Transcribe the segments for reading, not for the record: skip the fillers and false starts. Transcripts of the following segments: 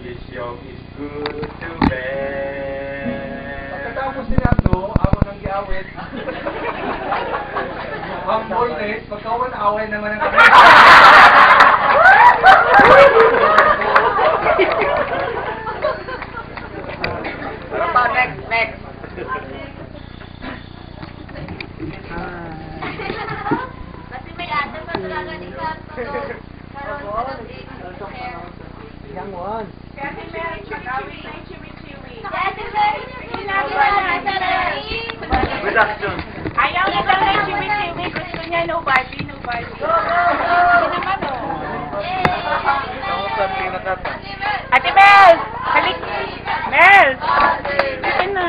Kisyong is good to bed. Pagkatapos nila to, ako nang giawit. Ang boldness, pagkawan-away naman ang kami. Ano pa? Next. Kasi may ate pa talaga ni Carlo. Young one. Kasi meron pag-awit na yung chimichiwi. Kasi meron ginagawa. Reduction. Ayaw na daw ng chimichiwi. Gusto niya nobody. Hindi naman o. Ate Mel! Halik! Mel! Ito na.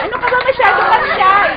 Ano ka ba masyado kang shy?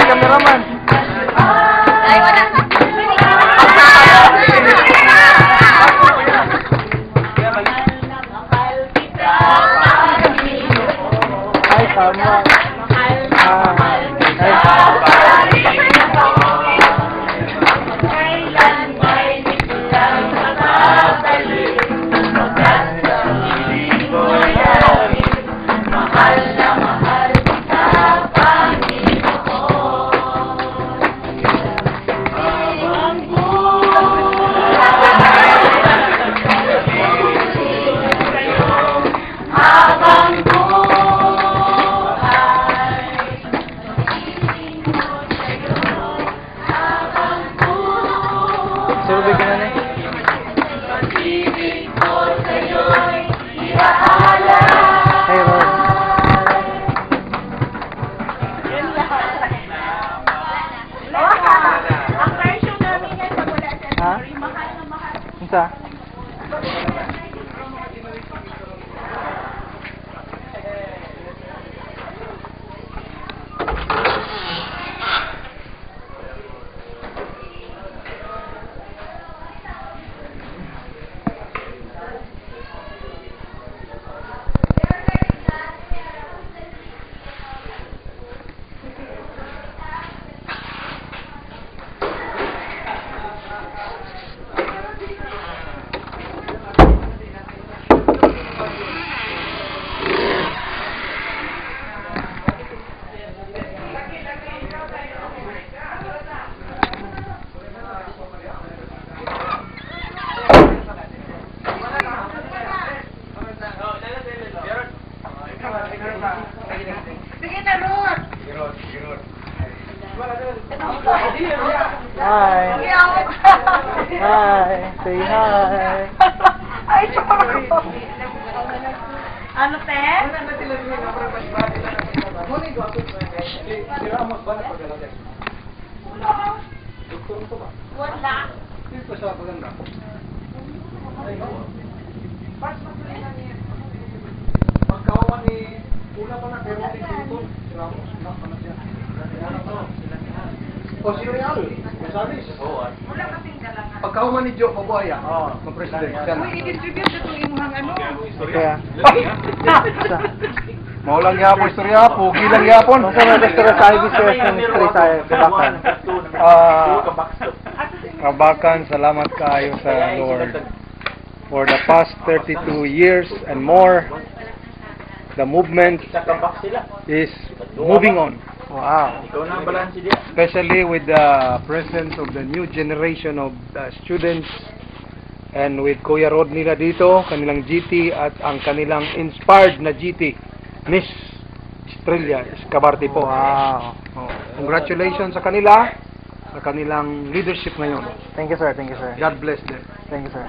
Kameraman. Ay, wala. Ay, tama. Survey ka na na. Hey, Rod. Ang presyo namin yan pag wala sa Ha? mahal na mahal. Unsa? Sige na, Ruth! Hi. Hi. Say hi. Ay, sorry. Ano, te? Wala. Dito sa paganda. Pagkawan ni una pa na pero dito. O si Real, Gonzales. Pagkawan ni Joe Pabuaya. Ma-president. I-distribute ito yung mga ano. Kaya. Maulang yapon, istorya, pugi lang yapon. Kung saan nagtira sa IBCS Ministry sa Kabakan. Kabakan, salamat kayo sa Lord. For the past 32 years and more, the movement is moving on. Wow. Especially with the presence of the new generation of students and with Kuya Rod nila dito, kanilang GT at ang kanilang inspired na GT, Miss Estrella Escabarte po. Wow. Congratulations sa kanila, sa kanilang leadership ngayon. Thank you, sir. Thank you, sir. God bless them. Thank you, sir.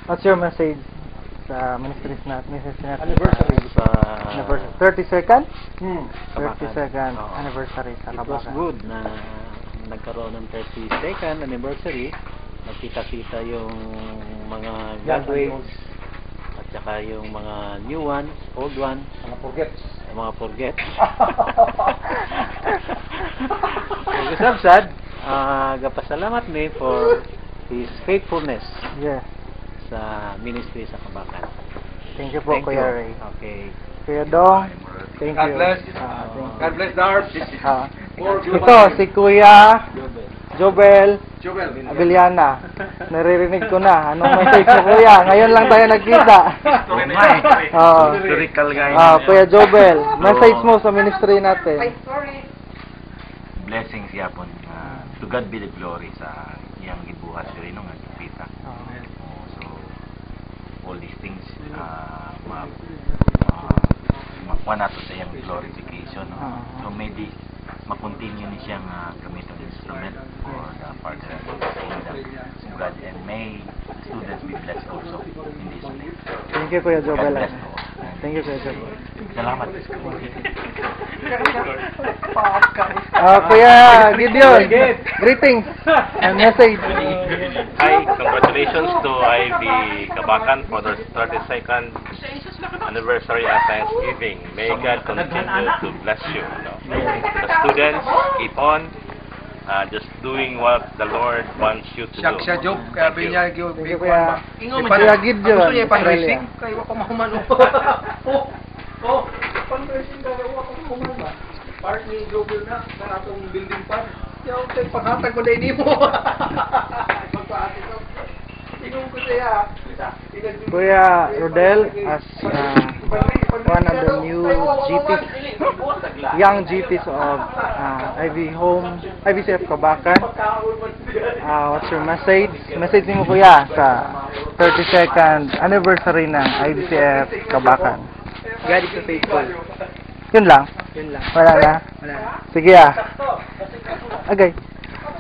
What's your message sa ministries na Anniversary sa anniversary? 32nd? 32nd Oo. anniversary sa It was Kabakan. good na nagkaroon ng 32nd anniversary. Nakita-kita yung mga graduates at saka yung mga new ones, old ones, mga forgets. So, Sabsad, gapasalamat mi for his faithfulness Yes. sa ministry sa Kabakan. Thank you po, Thank Kuya you. Ray. Okay. Kuya Dong, thank God you. bless. Thank you. God bless Dart. Ito, si Kuya Jobel Joel. Abiliana. Naririnig ko na. Anong message mo, Kuya? Ngayon lang tayo nagkita. Oo. Historical guy. Kuya Jobel, message mo sa ministry natin. Blessings yapon. To God be the glory sa iyang gibuhat diri no nga gipita. So all these things makuha nato sa iyang glorification. No? So may di ma-continue ni siyang gamiton instrument for the further of the kingdom of God, and may students be blessed also in this name. Thank you, Kuya God Jobel. bless po. Thank you, Kuya Jobel. Salamat. Kuya Gideon, greetings and message. Hi, congratulations to IB Kabakan for the 32nd anniversary of Thanksgiving. May God continue to bless you. The students keep on just doing what the Lord wants you to do. Siya job kaya Thank you. binya Thank you, Kuya. Ingon Kuya Gideon, Gusto niya Australia. fundraising kay wa ko mahuman. Fundraising kay wa ko mahuman ba? Part ni Jobel na atong building fund. Yaw tay paghatag ko dai nimo. Magpaati ko. Ingon ko siya. Kuya Rodel, as one of the new GPs, young GPs of IBCF Kabakan, what's your message? Message mo, Kuya, sa 32nd anniversary ng IBCF Kabakan. God is faithful. Yun lang? Yun lang. Wala na? Wala. Sige Agay.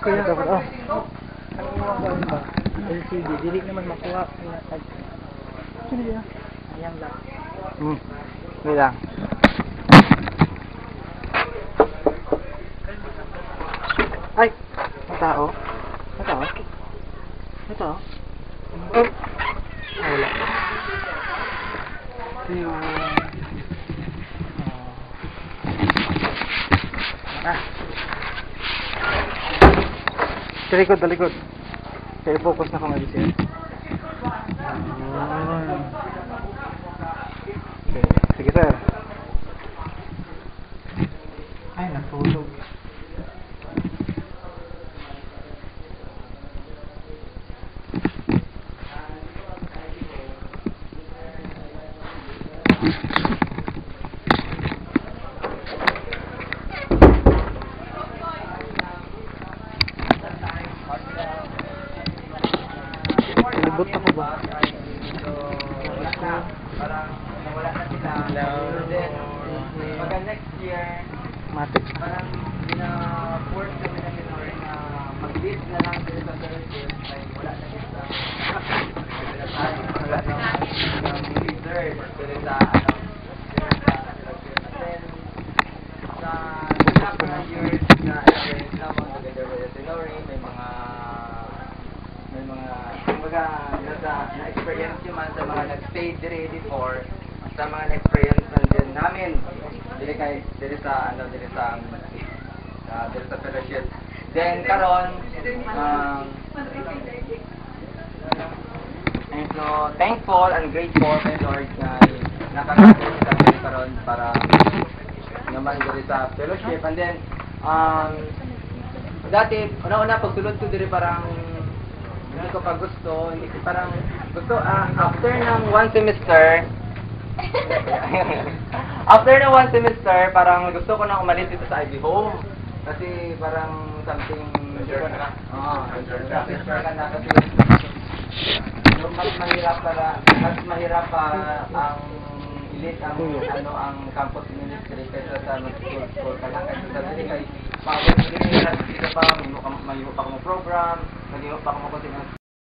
Kuya, dapat, LCD, dili naman makuha. Sige Ayan lang. Sige lang. Ay! Matao? Matao? Matao? Wala. Sa likod. Kaya focus na kung alisin. Okay. Sige, sir. Ay, natulog. Libot ako ba? Parang nawala na sila. Then, pagka next year, Matik. parang pina-force kami na Pinoy na mag-lead na lang sila sa Thursday. Like, wala na sila. Wala na leader. Pero sa, then, sa lahat ng years na experience naman together with the Pinoy, may mga kumbaga, na-experience nyo man sa mga nag-stay dire before, sa mga na-experience din namin, dire sa fellowship. Then, karon, and so, thankful and grateful kay Lord na nakakasama sa atin karon para naman dire sa fellowship. And then, dati, una-una, pagsulod ko dire parang hindi ko pa gusto, after ng one semester, parang gusto ko na umalis dito sa Ivy Home. Kasi parang something, semester ka na kasi mas mahirap pa ang ilit ang campus ministry kaysa sa school ka lang. Kasi sabi kay pagod dito pa, may pa akong program, nag-iho pa akong